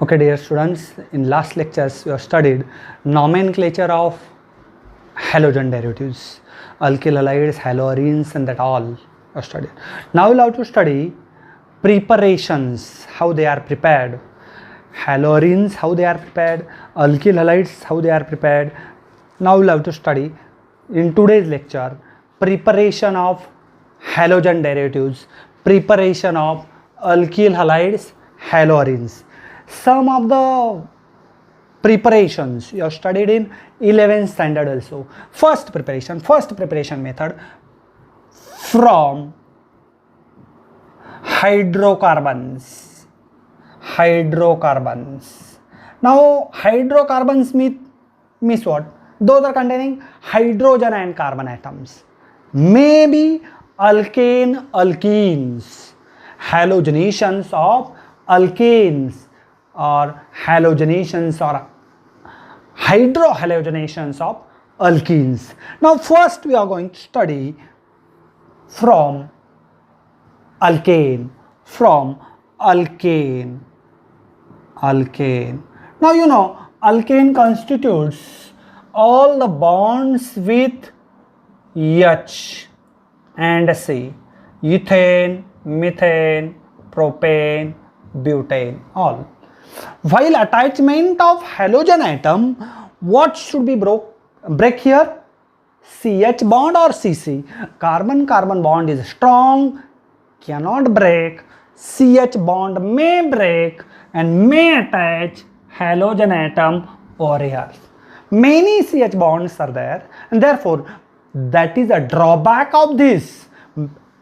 Okay, dear students, in last lectures we have studied nomenclature of halogen derivatives, alkyl halides, haloarenes, and that all we have studied. Now we'll have to study preparations, how they are prepared, haloarenes, how they are prepared, alkyl halides, how they are prepared. Now we'll have to study in today's lecture preparation of halogen derivatives, preparation of alkyl halides, haloarenes. Some of the preparations you have studied in 11th standard also. First preparation method from hydrocarbons. Now hydrocarbons means what? Those are containing hydrogen and carbon atoms. Maybe alkane, alkenes, halogenations of alkanes, or halogenations or hydrohalogenations of alkenes. Now first we are going to study from alkane. Now you know alkane constitutes all the bonds with H and C, ethane, methane, propane, butane, all. While attachment of halogen atom, what should be break here? CH bond or CC. Carbon-carbon bond is strong, cannot break. CH bond may break and may attach halogen atom over here. Many CH bonds are there, and therefore that is a drawback of this.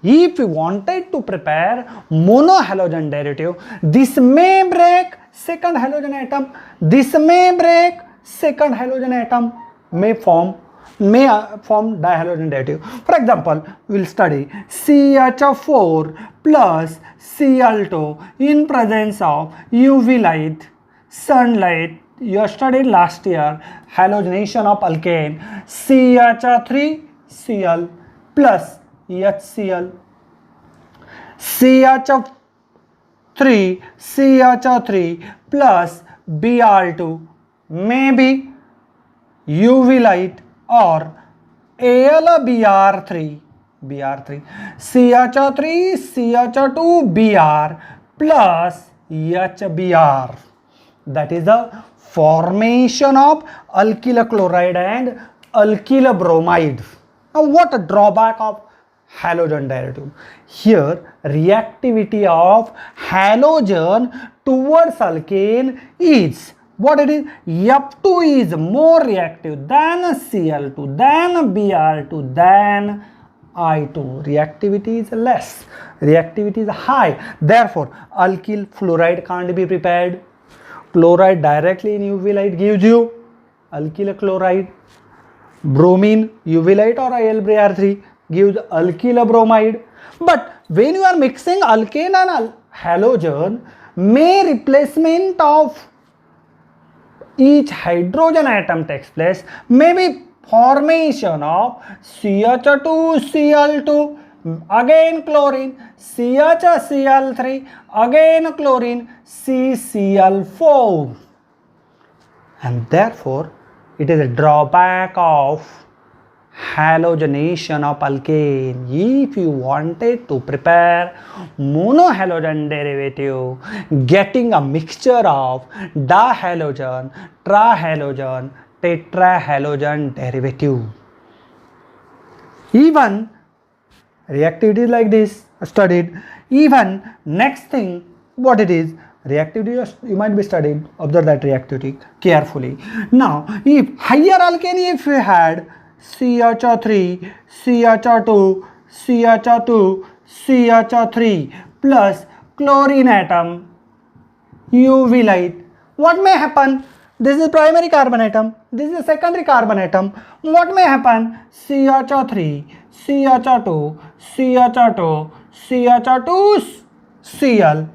If we wanted to prepare monohalogen derivative, this may break second halogen atom, this may break second halogen atom, may form dihalogen derivative. For example, we will study CH4 plus Cl2 in presence of UV light, sunlight. You have studied last year halogenation of alkane, CH3Cl plus HCl, CH3 plus Br2, maybe UV light or AlBr3, CH3 CH2Br plus HBr. That is the formation of alkyl chloride and alkyl bromide. Now what a drawback of halogen derivative? Here reactivity of halogen towards alkane is what it is? F2 is more reactive than Cl2, than Br2, than I2. Reactivity is less, reactivity is high. Therefore alkyl fluoride can't be prepared. Chloride directly in UV light gives you alkyl chloride. Bromine, UV light or IlBr3 gives alkyl bromide. But when you are mixing alkane and halogen, may replacement of each hydrogen atom takes place, maybe formation of CH2Cl2, again chlorine, CHCl3, again chlorine, CCl4, and therefore it is a drawback of halogenation of alkane. If you wanted to prepare monohalogen derivative, getting a mixture of dihalogen, trihalogen, tetrahalogen derivative, even reactivity like this studied. Even next thing, what it is? Reactivity you might be studied. Observe that reactivity carefully. Now if higher alkane, if we had CH3 CH2 CH2 CH3 plus chlorine atom, UV light, what may happen? This is primary carbon atom, this is secondary carbon atom. What may happen? CH3 CH2 CH2 CH2 Cl,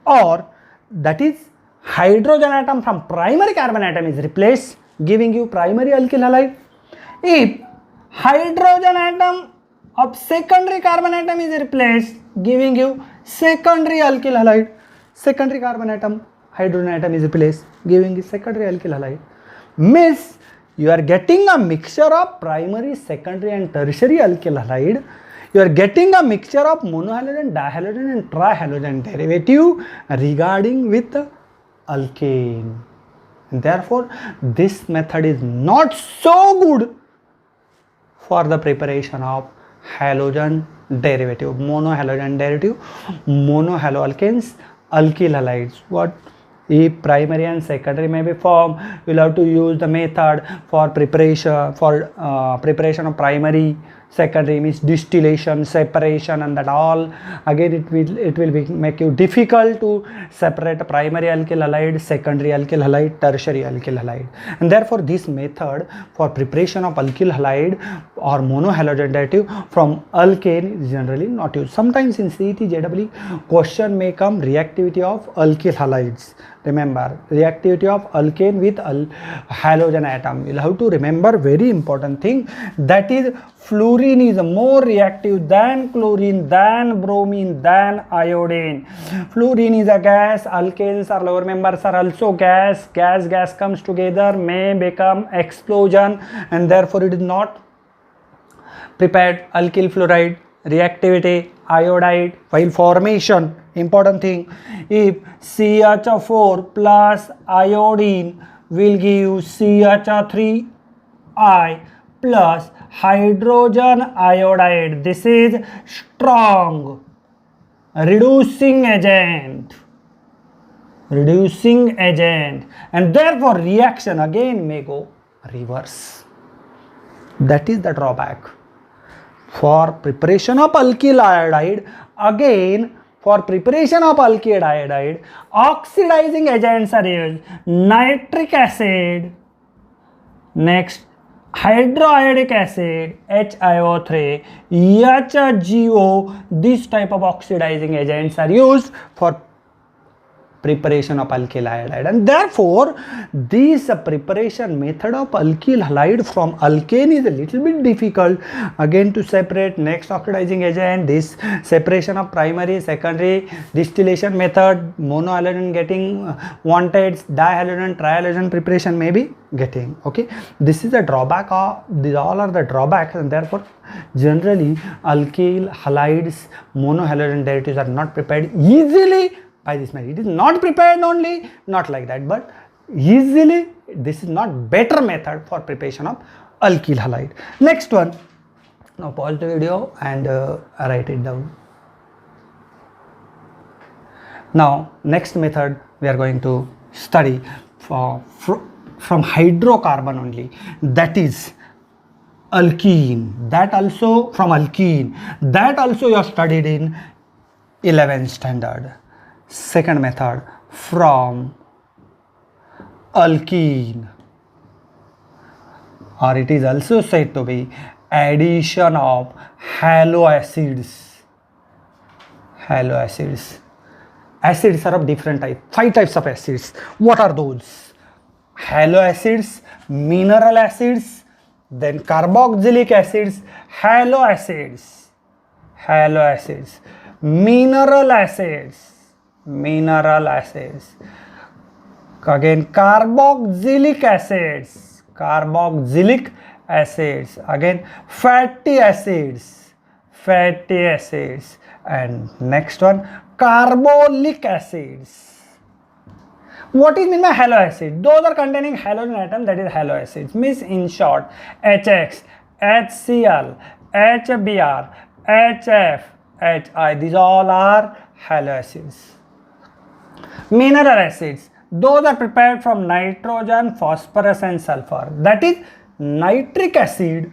or that is hydrogen atom from primary carbon atom is replaced, giving you primary alkyl halide. If hydrogen atom of secondary carbon atom is replaced, giving you secondary alkyl halide. Secondary carbon atom hydrogen atom is replaced, giving the secondary alkyl halide. Means you are getting a mixture of primary, secondary and tertiary alkyl halide. You are getting a mixture of monohalogen, dihalogen and trihalogen derivative regarding with the alkane. And therefore, this method is not so good for the preparation of halogen derivative, monohalogen derivative, monohaloalkanes, alkyl halides. What if primary and secondary may be formed, you will have to use the method for preparation of primary, secondary means distillation, separation and that all. Again it will make you difficult to separate primary alkyl halide, secondary alkyl halide, tertiary alkyl halide. And therefore this method for preparation of alkyl halide or monohalogen derivative from alkane is generally not used. Sometimes in CET JEE question may come reactivity of alkyl halides. Remember, reactivity of alkane with halogen atom. You'll have to remember very important thing, that is fluorine is more reactive than chlorine, than bromine, than iodine. Fluorine is a gas, alkanes or lower members are also gas. Gas comes together, may become explosion, and therefore it is not prepared alkyl fluoride. Reactivity iodide, while formation, important thing, if CH4 plus iodine will give CH3I plus hydrogen iodide. This is strong reducing agent, and therefore reaction again may go reverse. That is the drawback. For preparation of alkyl iodide, again for preparation of alkyl iodide, oxidizing agents are used. Nitric acid, next hydroiodic acid, HiO3, HGO, this type of oxidizing agents are used for preparation of alkyl iodide, and therefore this preparation method of alkyl halide from alkane is a little bit difficult again to separate. Next oxidizing agent, this separation of primary, secondary, distillation method, monohalogen getting wanted, dihalogen, trihalogen preparation may be getting. Okay, this is the drawback of these, all are the drawbacks, and therefore generally alkyl halides, monohalogen derivatives are not prepared easily by this method. It is not prepared only, not like that, but easily this is not better method for preparation of alkyl halide. Next one, now pause the video and write it down. Now next method we are going to study from hydrocarbon only, that is alkene. That also from alkene, that also you have studied in 11th standard. Second method from alkene, or it is also said to be addition of haloacids. Acids are of different types, 5 types of acids. What are those? Haloacids, mineral acids, then carboxylic acids, haloacids, mineral acids, again carboxylic acids, again fatty acids, and next one carbolic acids. What is meant by haloacid? Those are containing halogen atom, that is haloacids. Means in short, HX, HCl, HBr, HF, HI, these all are haloacids. Mineral acids, those are prepared from nitrogen, phosphorus and sulfur, that is nitric acid,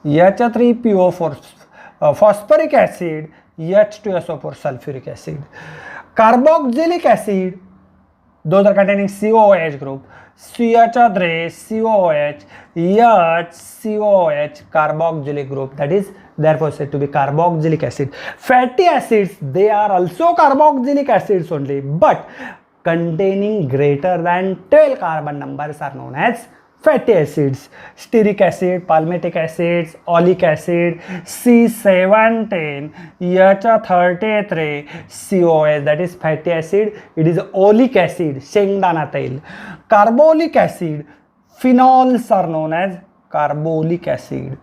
H3PO4, phosphoric acid, H2SO4, sulfuric acid. Carboxylic acid, those are containing COOH group, CH3, COOH, HCOOH, carboxylic group, that is therefore said to be carboxylic acid. Fatty acids, they are also carboxylic acids only, but containing greater than 12 carbon numbers are known as fatty acids, stearic acid, palmitic acids, oleic acid, C17, H33, COS, that is fatty acid. It is oleic acid, shengdana tail. Carbolic acid, phenols are known as carbolic acid.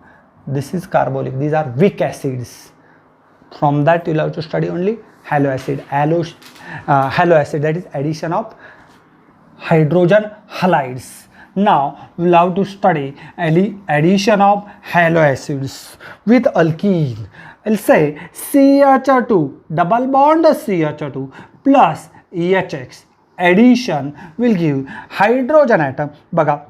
This is carbolic. These are weak acids. From that you will have to study only halo acid. Halo acid, that is addition of hydrogen halides. Now we will have to study addition of halo acids with alkene. I will say CH2 double bond CH2 plus EHX addition will give hydrogen atom. Baga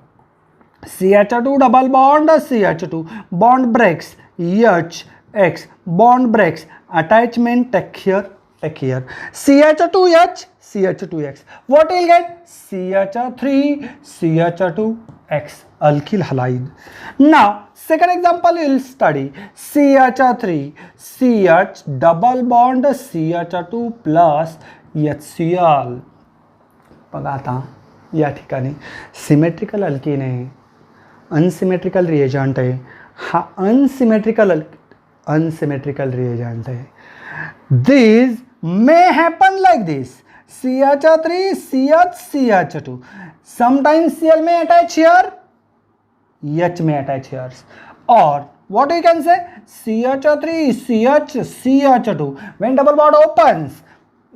CH2 double bond CH2, bond breaks, EHX, bond breaks, attachment take here, CH2H, CH2X. What will get? CH3, CH2X, alkyl halide. Now, second example you will study CH3, CH double bond CH2 plus HCl. बघा आता या ठिकाणी symmetrical alkyne आहे, unsymmetrical reagent आहे, हा unsymmetrical reagent आहे. These may happen like this: CH3, CH, CH2. Sometimes Cl may attach here, H may attach here, or what we can say, CH3, CH, CH2. When double bond opens,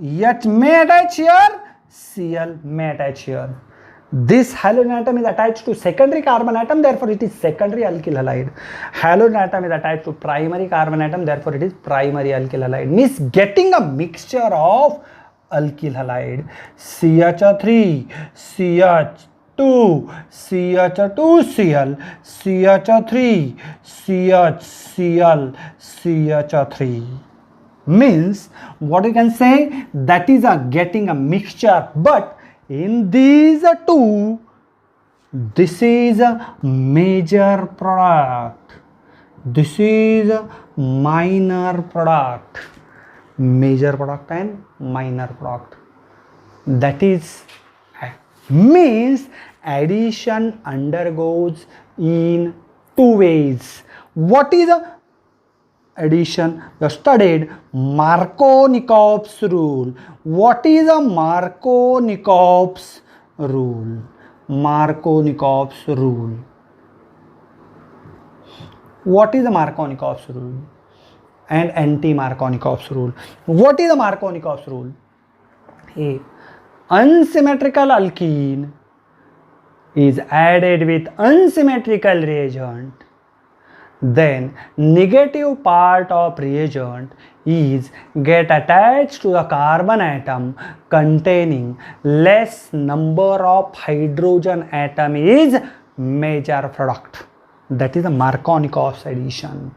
H may attach here, Cl may attach here. This halogen atom is attached to secondary carbon atom, therefore it is secondary alkyl halide. Halogen atom is attached to primary carbon atom, therefore it is primary alkyl halide. Means getting a mixture of alkyl halide. CH3, CH2, CH2Cl, CH3, CHCl, CH3. Means what you can say, that is a getting a mixture, but in these two, this is a major product, this is a minor product, major product and minor product. That is, means addition undergoes in two ways. What is a addition? You have studied Markovnikov's rule. What is a Markovnikov's rule? Markovnikov's rule. What is the Markovnikov's rule and anti-Markovnikov's rule? What is the Markovnikov's rule? A unsymmetrical alkene is added with unsymmetrical reagent, then negative part of reagent is get attached to the carbon atom containing less number of hydrogen atom is major product. That is the Markovnikov's addition.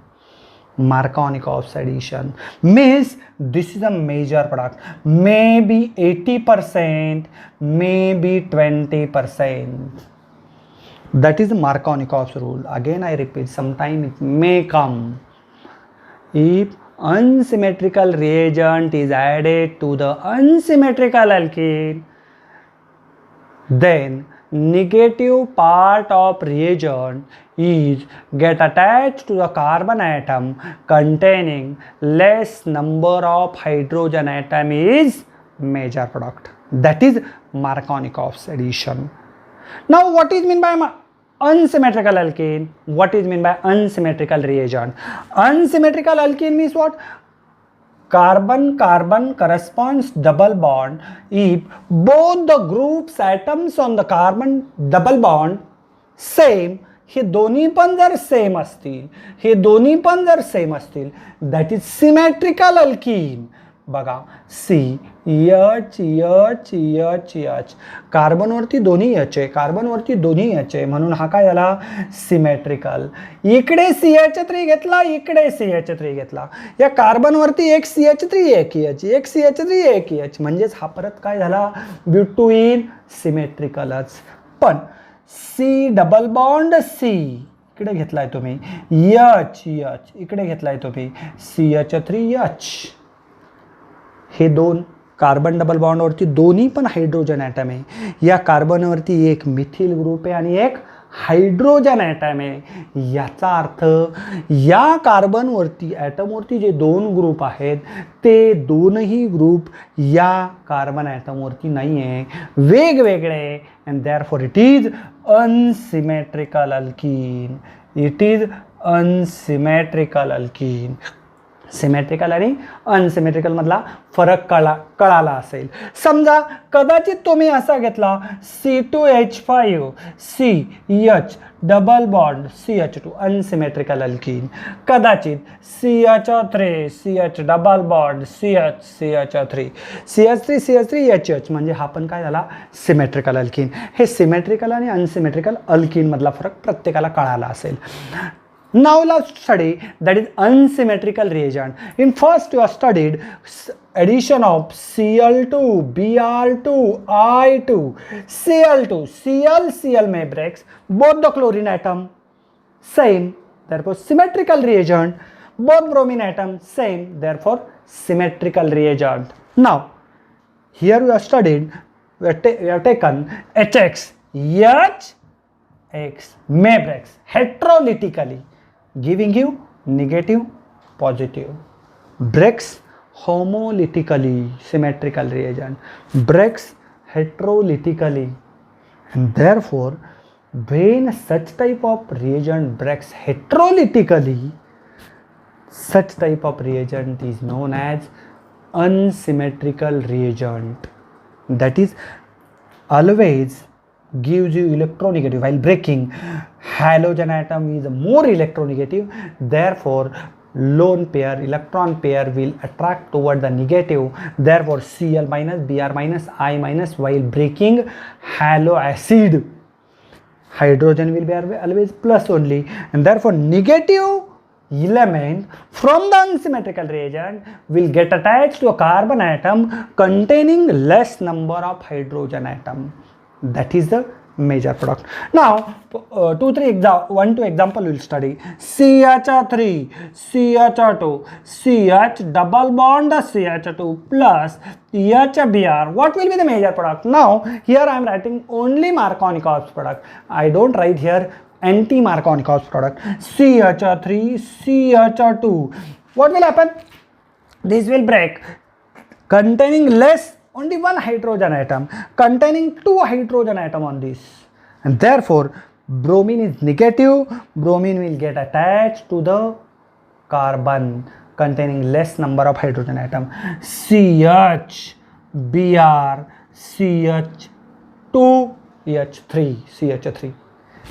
Markovnikov's addition means this is a major product, maybe 80%, maybe 20%. That is Markovnikov's rule. Again I repeat, sometime it may come. If unsymmetrical reagent is added to the unsymmetrical alkene, then negative part of reagent is get attached to the carbon atom containing less number of hydrogen atom is major product. That is Markovnikov's addition. Now what is meant by unsymmetrical alkene? What is meant by unsymmetrical reagent? Unsymmetrical alkene means what? Carbon-carbon corresponds double bond if both the groups atoms on the carbon double bond same, हे दोन्ही पण जर same असतील, हे दोन्ही पण जर same असतील, that is symmetrical alkene. बघा C H H H H, कार्बनवरती दोन्ही एच आहे, कार्बनवरती दोन्ही एच आहे, म्हणून हा काय झाला सिमेट्रिकल. इकडे CH3 घेतला, इकडे CH3 घेतला, या कार्बनवरती एक CH3 एक एच, एक CH3 एक एच, म्हणजेच हा परत काय झाला बिटवीन सिमेट्रिकलच. पण सी डबल बॉन्ड सी इकडे घेतलाय तुम्ही, एच एच इकडे घेतलाय तुम्ही, CH3H. हे दोन कार्बन डबल बॉन्डवरती दोन्ही पण हायड्रोजन ॲटम आहे. या कार्बनवरती एक मिथिल ग्रुप आहे आणि एक हायड्रोजन ॲटम आहे. याचा अर्थ या कार्बनवरती ॲटमवरती जे दोन ग्रुप आहेत ते दोनही ग्रुप या कार्बन ॲटमवरती नाही आहे, वेगवेगळे. And therefore it is unsymmetrical alkyne. It is unsymmetrical alkyne. Symmetrical आणि अनसिमेट्रिकल मधला फरक कळाला असेल. समजा कदाचित तुम्ही असा घेतला C2H5 CH double bond CH2 unsymmetrical alkyne, कदाचित CH3 CH double bond CH3 CH3 म्हणजे हा पण काय झाला सिमेट्रिकल अल्कीन. हे सिमेट्रिकल आणि अनसिमेट्रिकल अल्कीन मधला फरक प्रत्येकाला कळाला असेल. Now let's study that is unsymmetrical reagent. In first you have studied addition of Cl2, Br2, I2, Cl2, Cl may breaks both the chlorine atom same, therefore symmetrical reagent. Both bromine atom same, therefore symmetrical reagent. Now here we have studied, we have taken HX, H may breaks heterolytically, giving you negative, positive. Breaks homolytically, symmetrical reagent. Breaks heterolytically. And therefore, when such type of reagent breaks heterolytically, such type of reagent is known as unsymmetrical reagent. That is always gives you electronegative while breaking. Halogen atom is more electronegative, therefore lone pair electron pair will attract toward the negative, therefore Cl minus Br minus I minus while breaking halo acid hydrogen will be always plus only, and therefore negative element from the unsymmetrical reagent will get attached to a carbon atom containing less number of hydrogen atom. That is the major product. Now 2 example we will study. CH3 CH2 CH double bond CH2 plus HBr. What will be the major product? Now here I am writing only Markovnikov's product. I don't write here anti-Markovnikov's product. CH3 CH2. What will happen? This will break containing less only one hydrogen atom, containing 2 hydrogen atom on this, and therefore bromine is negative. Bromine will get attached to the carbon containing less number of hydrogen atom. CH Br CH2 CH3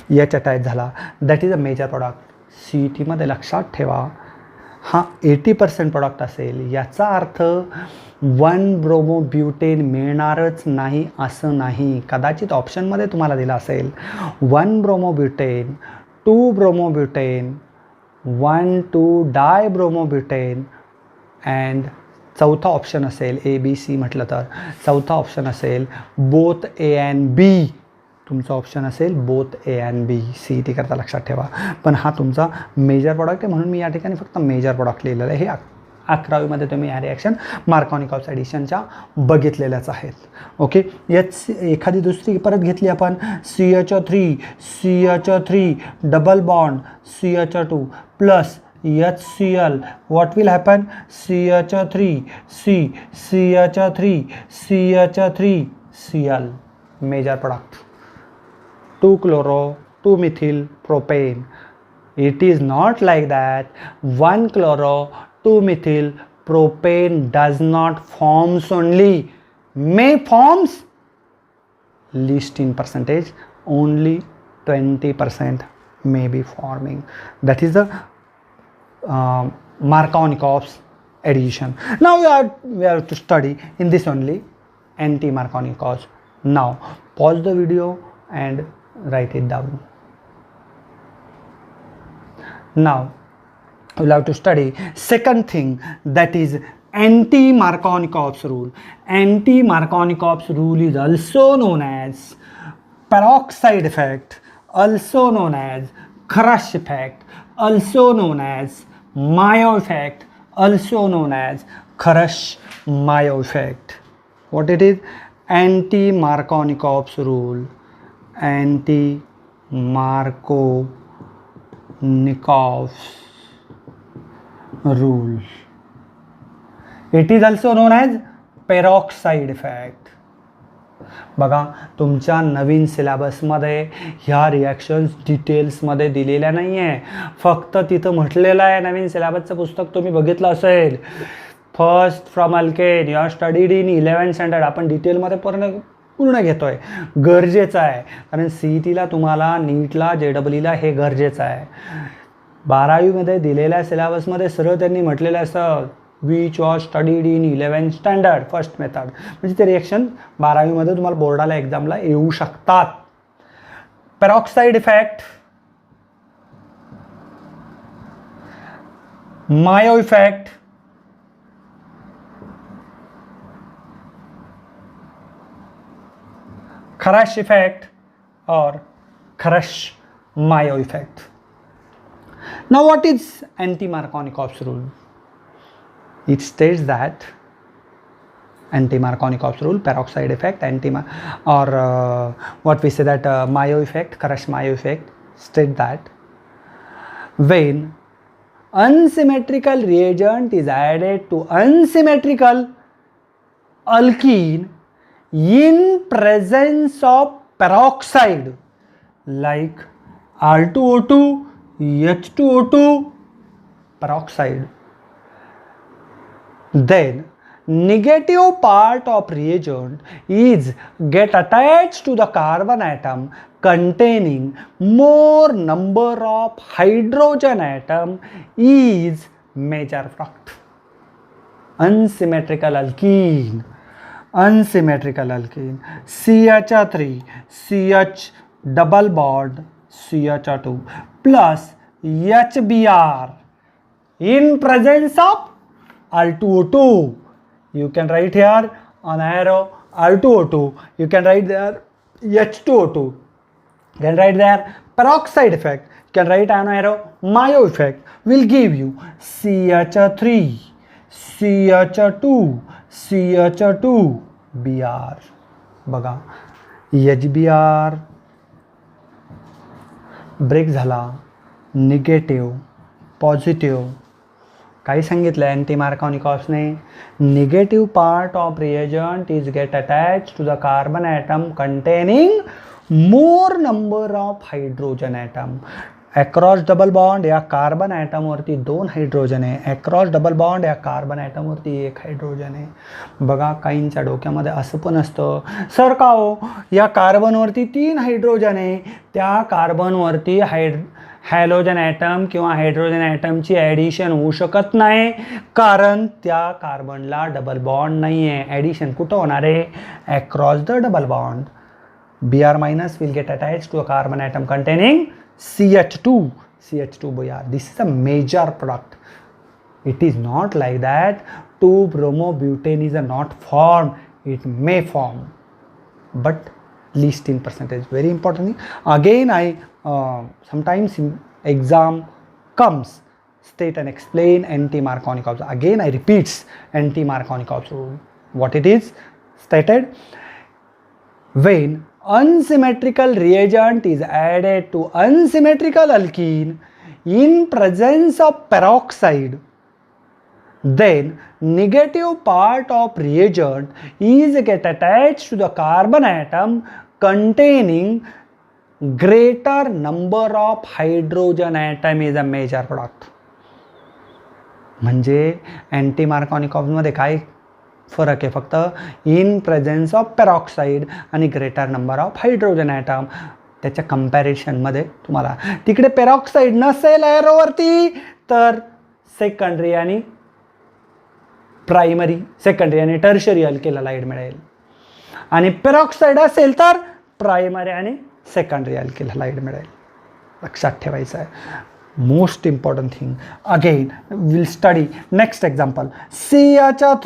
H attach झाला. That is a major product. CET मध्ये लक्षात ठेवा हा 80% product असेल. याचा अर्थ 1 ब्रोमोब्युटेन मिळणारच नाही असं नाही. कदाचित ऑप्शनमध्ये तुम्हाला दिला असेल 1 ब्रोमोब्युटेन 2 ब्रोमोब्युटेन 1 2 डायब्रोमोब्युटेन अँड चौथा ऑप्शन असेल ABC म्हटलं तर चौथा ऑप्शन असेल बोथ A and B. तुमचा ऑप्शन असेल both A and B. CET करता लक्षात ठेवा. पण हा तुमचा मेजर प्रोडक्ट आहे म्हणून मी या ठिकाणी फक्त मेजर प्रोडक्ट लिहिलेलं आहे. हे 11वीमध्ये तुम्ही या रिॲक्शन मार्कोनिकॉव्स ॲडिशनच्या बघितलेल्याच आहेत. ओके, याच एखादी दुसरी परत घेतली आपण CH3 double bond CH2 plus HCl. what will happen? CH3Cl major product. 2 chloro 2 methyl propane. It is not like that 1 chloro 2 methyl propane does not forms only, may forms least in percentage, only 20% may be forming. That is the Markovnikov's addition. Now we have to study in this only anti-Markovnikov's. Now pause the video and write it down. Now we'll have to study second thing, that is anti-Markovnikov's rule. Anti-Markovnikov's rule is also known as peroxide effect, also known as crush effect, also known as Mayo effect, also known as Krush-Mayo effect. What it is? Anti-Markovnikov's rule. Anti Markovnikov's rule. It is also known as peroxide effect. बघा, तुमच्या नवीन सिलेबसमध्ये ह्या reactions डिटेल्समध्ये दिलेल्या नाही आहे. फक्त तिथं म्हटलेलं आहे, नवीन सिलेबसचं पुस्तक तुम्ही बघितलं असेल, first from alkene you are studied in 11th standard. आपण डिटेलमध्ये पूर्ण घेतोय, गरजेचं आहे. कारण CETला तुम्हाला, नीटला, JEEला हे गरजेचं आहे. 12वीमध्ये दिलेल्या सिलेबसमध्ये सरळ त्यांनी म्हटलेलं असं, which was studied in 11th standard first method. म्हणजे ते रिएक्शन 12वीमध्ये तुम्हाला बोर्डाला एक्झामला येऊ शकतात. पेरॉक्साईड इफेक्ट, मायो इफेक्ट, खरश इफेक्ट और खरश मायो effect. Now what is anti-Markovnikov's rule? It states that anti-Markovnikov's rule, peroxide effect, what we say that Mayo effect, Kharash-Mayo effect, state that when unsymmetrical reagent is added to unsymmetrical alkene in presence of peroxide like R2O2, H2O2 peroxide, then negative part of reagent is get attached to the carbon atom containing more number of hydrogen atom is major product. Unsymmetrical alkene, CH3 CH double bond CH2 plus HBr in presence of R2O2. You can write here on arrow R2O2. You can write there H2O2. You can write there peroxide effect. You can write on arrow Mayo effect. Will give you CH3, CH2, CH2, Br. बघा, HBr break झाला, negative, positive. काय सांगितलं anti मार्कोव्निकॉव्सने? Negative part of reagent is get attach to the carbon atom containing more number of hydrogen atom. Across double bond या carbon ॲटमवरती 2 hydrogen आहे, across double bond या carbon ॲटमवरती 1 hydrogen आहे. बघा, काहींच्या डोक्यामध्ये असं पण असतं, सर का हो, या कार्बनवरती 3 हायड्रोजन आहे, त्या कार्बनवरती हॅलोजन ॲटम किंवा हायड्रोजन ॲटमची ॲडिशन होऊ शकत नाही, कारण त्या कार्बनला डबल बॉन्ड नाही आहे. ॲडिशन कुठं होणार आहे? Across the double bond. Br minus will get attached to a carbon atom containing CH2, Br. This is a major product. It is not like that 2-bromobutane is not formed. It may form, but least in percentage. Very important thing. Again, sometimes in exam comes, state and explain anti-Markovnikov's. Again, I repeats anti-Markovnikov's rule. What it is stated? When unsymmetrical reagent is added to unsymmetrical alkene in presence of peroxide, then negative part of reagent is get attached to the carbon atom containing greater number of hydrogen atom is a major product. म्हणजे anti मार्कोव्निकॉव्समध्ये काय फरक आहे? फक्त in presence of peroxide आणि greater number of hydrogen atom. त्याच्या कंपॅरिझनमध्ये तुम्हाला तिकडे पेरॉक्साईड नसेल एरोवरती, तर सेकंडरी आणि प्रायमरी, सेकंडरी आणि टर्शरी अल्केल हालाइड मिळेल. आणि पेरॉक्साईड असेल तर प्रायमरी आणि सेकंडरी अल्केल हालाइड मिळेल. लक्षात ठेवायचं आहे. Most important thing. Again, we'll study next example. CH3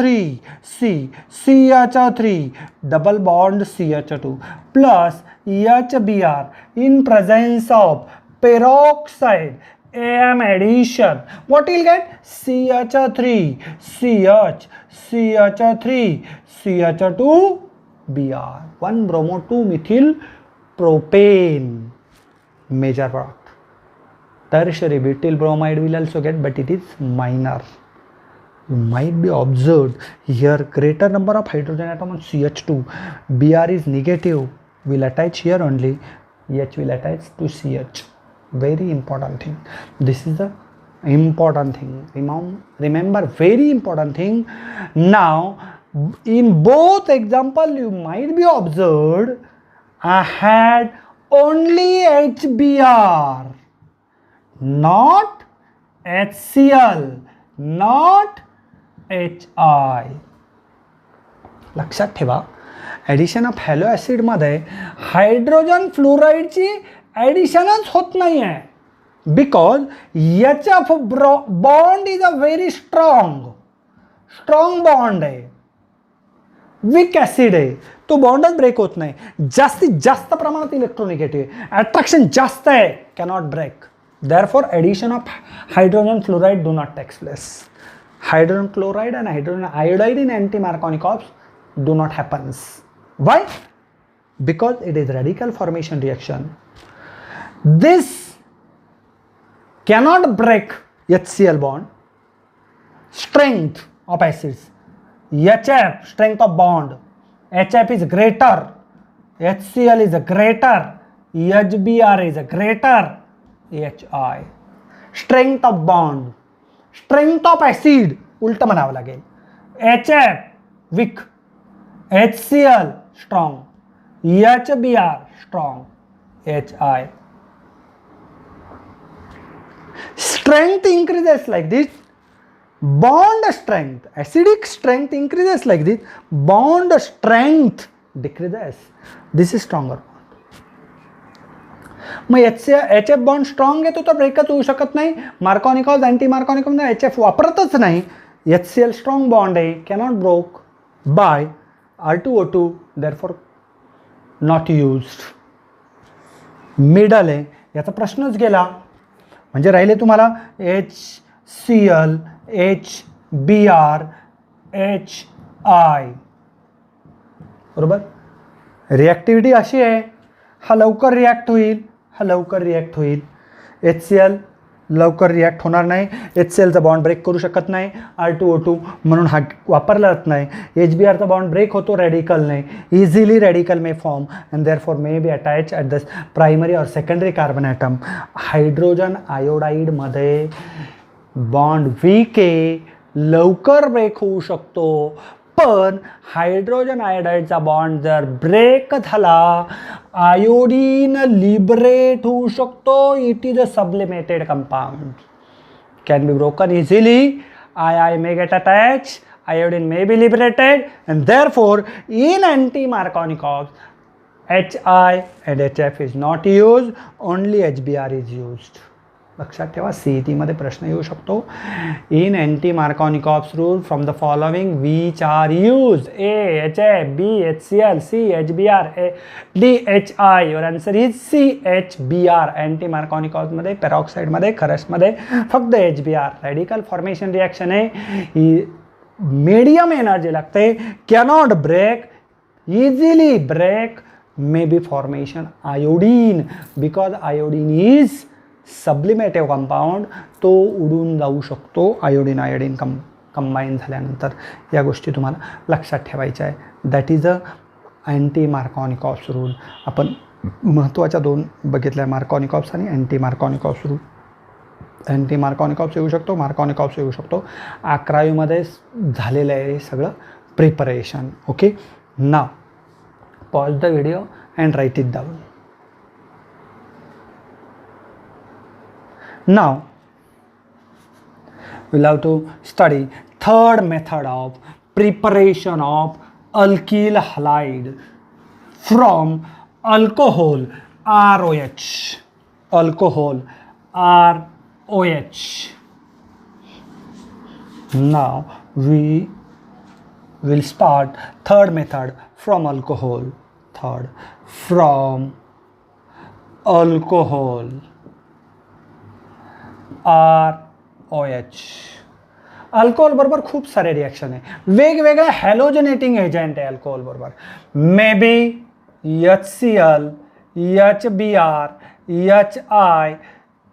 double bond CH2 plus HBr in presence of peroxide Am addition. What will get? CH3 CH2 Br. 1 bromo 2 methyl propane. major product. Tertiary butyl bromide will also get, but it is minor. You might be observed here greater number of hydrogen atom on CH2. Br is negative, will attach here only. H will attach to CH. Very important thing. This is the important thing. Remember, very important thing. Now, in both example, you might be observed I had only HBr, not HCl, not HI. लक्षात ठेवा, addition of hello ॲसिडमध्ये hydrogen फ्लोराईडची ॲडिशनच होत नाही आहे, because याचा bond is a very strong bond आहे, week acid आहे, तो बॉन्डच break होत नाही. जास्तीत जास्त प्रमाणात इलेक्ट्रोनिगेटिव्ह अट्रॅक्शन जास्त आहे, cannot break. Therefore, addition of hydrogen fluoride do not take place. Hydrogen chloride and hydrogen iodide in anti-Markovnikovs do not happen. Why? Because it is radical formation reaction. This cannot break HCl bond. Strength of acids. HF, strength of bond. HF is greater. HCl is greater. HBr is greater. HI. Strength of bond, strength of acid उलट म्हणावं लागेल. HF weak, HCl strong, HBr strong, HI. Strength increases like this, bond strength, acidic strength increases like this, bond strength decreases. This is stronger. मग HF bond strong आहे, तो तर ब्रेकच होऊ शकत नाही. मार्कोनिकॉव्स अँटी मार्कोनिकॉव्स HF वापरतच नाही. HCl स्ट्रॉंग बॉन्ड आहे, cannot broke by R2O2, therefore not used. Middle आहे, याचा प्रश्नच गेला. म्हणजे राहिले तुम्हाला HCl, HBr, HI. बरोबर. रिॲक्टिव्हिटी अशी आहे, हा लवकर रिॲक्ट होईल, हा लवकर रिॲक्ट होईल. HCl लवकर रिॲक्ट होणार नाही, HClचा बॉन्ड ब्रेक करू शकत नाही, R2O2 म्हणून हा वापरला जात नाही. HBrचा बॉन्ड ब्रेक होतो रॅडिकल नाही, easily radical may form and therefore may be attach at the primary और सेकंडरी कार्बन ॲटम. हायड्रोजन आयोडाईडमध्ये बॉन्ड वीक आहे, लवकर ब्रेक होऊ शकतो. पण हायड्रोजन आयोडाईडचा बॉन्ड जर ब्रेक झाला, आयोडीन लिबरेट होऊ शकतो. It is a sublimated compound, can be broken easily. I may get attached, iodine may be liberated, and therefore in anti-Markovnikovs HI and HF is not used, only HBr is used. लक्षात ठेवा, CET मध्ये प्रश्न येऊ शकतो. In anti Markovnikov's rule from the following which are used? A HF, B HCl, C HBr, D HI. Your answer is C HBr. Anti Markovnikov's मध्ये, peroxide मध्ये, Kharasch मध्ये फक्त HBr. रॅडिकल फॉर्मेशन रिॲक्शन आहे, ही medium energy लागते, cannot break, easily break, may be formation iodine, because iodine is sublimative compound, तो उडून जाऊ शकतो आयोडीन कंबाईन झाल्यानंतर. या गोष्टी तुम्हाला लक्षात ठेवायच्या आहे. That is a anti Markovnikov's rule. आपण महत्त्वाच्या दोन बघितल्या, मार्कोनिकॉव्स आणि anti Markovnikov's rule. Anti Markovnikov's येऊ शकतो, मार्कोनिकॉव्स येऊ शकतो. 11वीमध्ये झालेलं आहे सगळं preparation. Okay, now pause the video and write it down. Now we'll have to study third method of preparation of alkyl halide from alcohol ROH. Alcohol ROH. Now we will start third method from alcohol. Third, from alcohol ROH. Alcohol बरोबर खूप सारे reaction आहे, वेगवेगळ्या हॅलोजनेटिंग agent आहे alcohol बरोबर. May be HCl, HBr, HI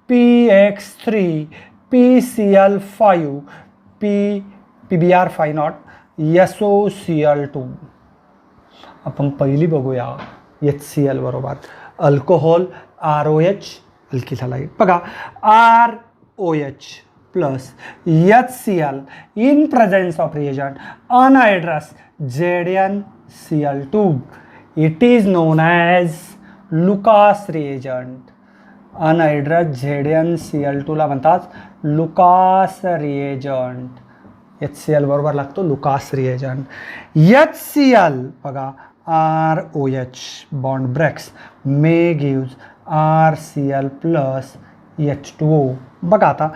PX3 PCl5 PBr5 not SOCl2. आपण पहिली बघूया HCl बरोबर अल्कोहोल ROH अल्किल हलाइड. बघा ROH plus HCl in presence of reagent anhydrous ZnCl2. It is known as Lucas reagent. Anhydrous ZnCl2 ला म्हणतात Lucas reagent. HCl बरोबर लागतो Lucas reagent. HCl बघा ROH bond breaks may gives RCl plus H2O. बघा आता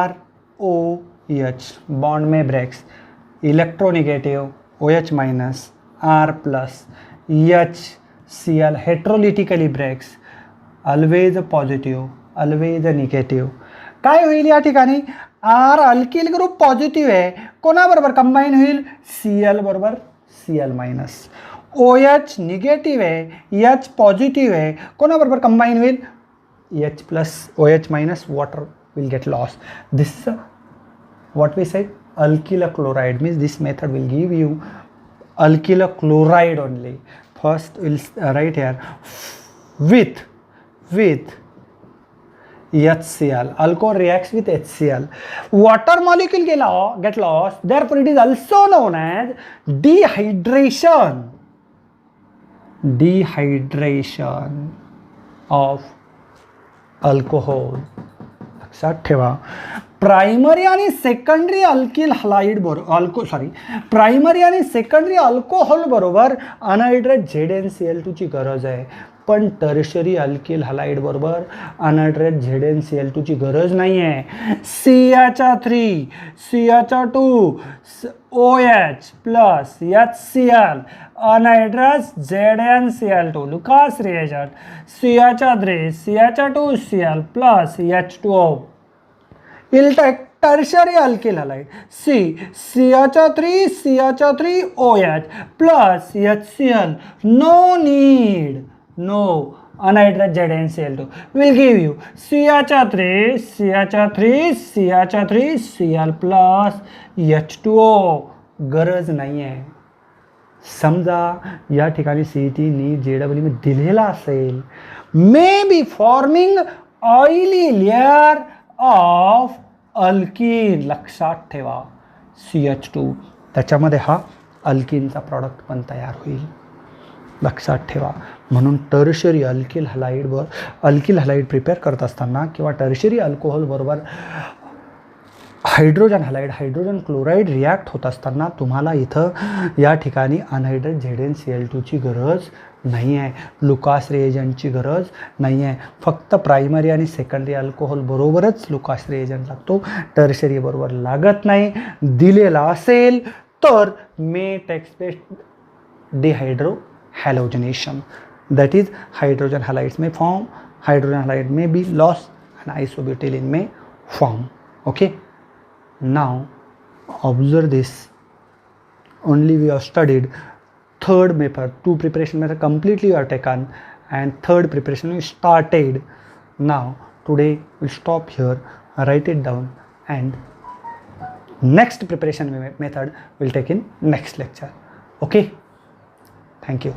ROH bond में breaks electronegative OH minus R plus HCl heterolytically breaks always positive always negative. काय होईल या ठिकाणी R अल्किल ग्रुप पॉझिटिव्ह आहे, कोणाबरोबर कंबाईन होईल Cl बरोबर Cl मायनस. OH निगेटिव्ह आहे, H पॉझिटिव्ह आहे, कोणाबरोबर कंबाईन होईल H plus OH minus. Water will get loss. This what we said alkyl chloride means this method will give you alkyl chloride only. First we'll write here with HCl. Alcohol reacts with HCl. Water molecule get lost. Therefore, it is also known as dehydration. Dehydration of alcohol. लक्षात ठेवा. Primary आणि secondary alkyl halide बरोबर primary आणि secondary alcohol बरोबर अनहायड्रेट ZnCl2 ची गरज आहे, पण टर्शरी अल्किल हलाइड बरोबर अनहायड्रेट ZnCl2 ची गरज नाही आहे. CH3 CH2 OH plus HCl अनहायड्रस ZnCl2 Lucas reagent CH3 CH2Cl plus H2O. We'll take tertiary alkyl halide CH3OH plus HCl. No anhydrous ZnCl2 will give you CH3Cl plus H2O. गरज नाही आहे. समजा या ठिकाणी CET नी JEE में दिलेला असेल may be forming oily layer of alkyne. लक्षात ठेवा CH2 त्याच्यामध्ये हा अल्कीनचा प्रॉडक्ट पण तयार होईल. लक्षात ठेवा. म्हणून टर्शरी अल्किल हलाइड प्रिपेअर करत असताना किंवा टर्शरी अल्कोहोल बरोबर हायड्रोजन क्लोराईड रिॲक्ट होत असताना तुम्हाला इथं या ठिकाणी अनहायड्रेट ZnCl2 ची गरज नाही आहे, लुकास रिएजंटची गरज नाही आहे. फक्त प्रायमरी आणि सेकंडरी अल्कोहोल बरोबरच लुकास रिएजंट लागतो, टर्शरी बरोबर लागत नाही. दिलेला असेल तर may takes place dehydrohalogenation. that is hydrogen halides may form, hydrogen halide may be lost and isobutylene may form. Okay, now observe this. Only we have studied third method, two preparation method completely you are taken and third preparation we started. Now today we'll stop here, write it down, and next preparation method we'll take in next lecture. Okay, thank you.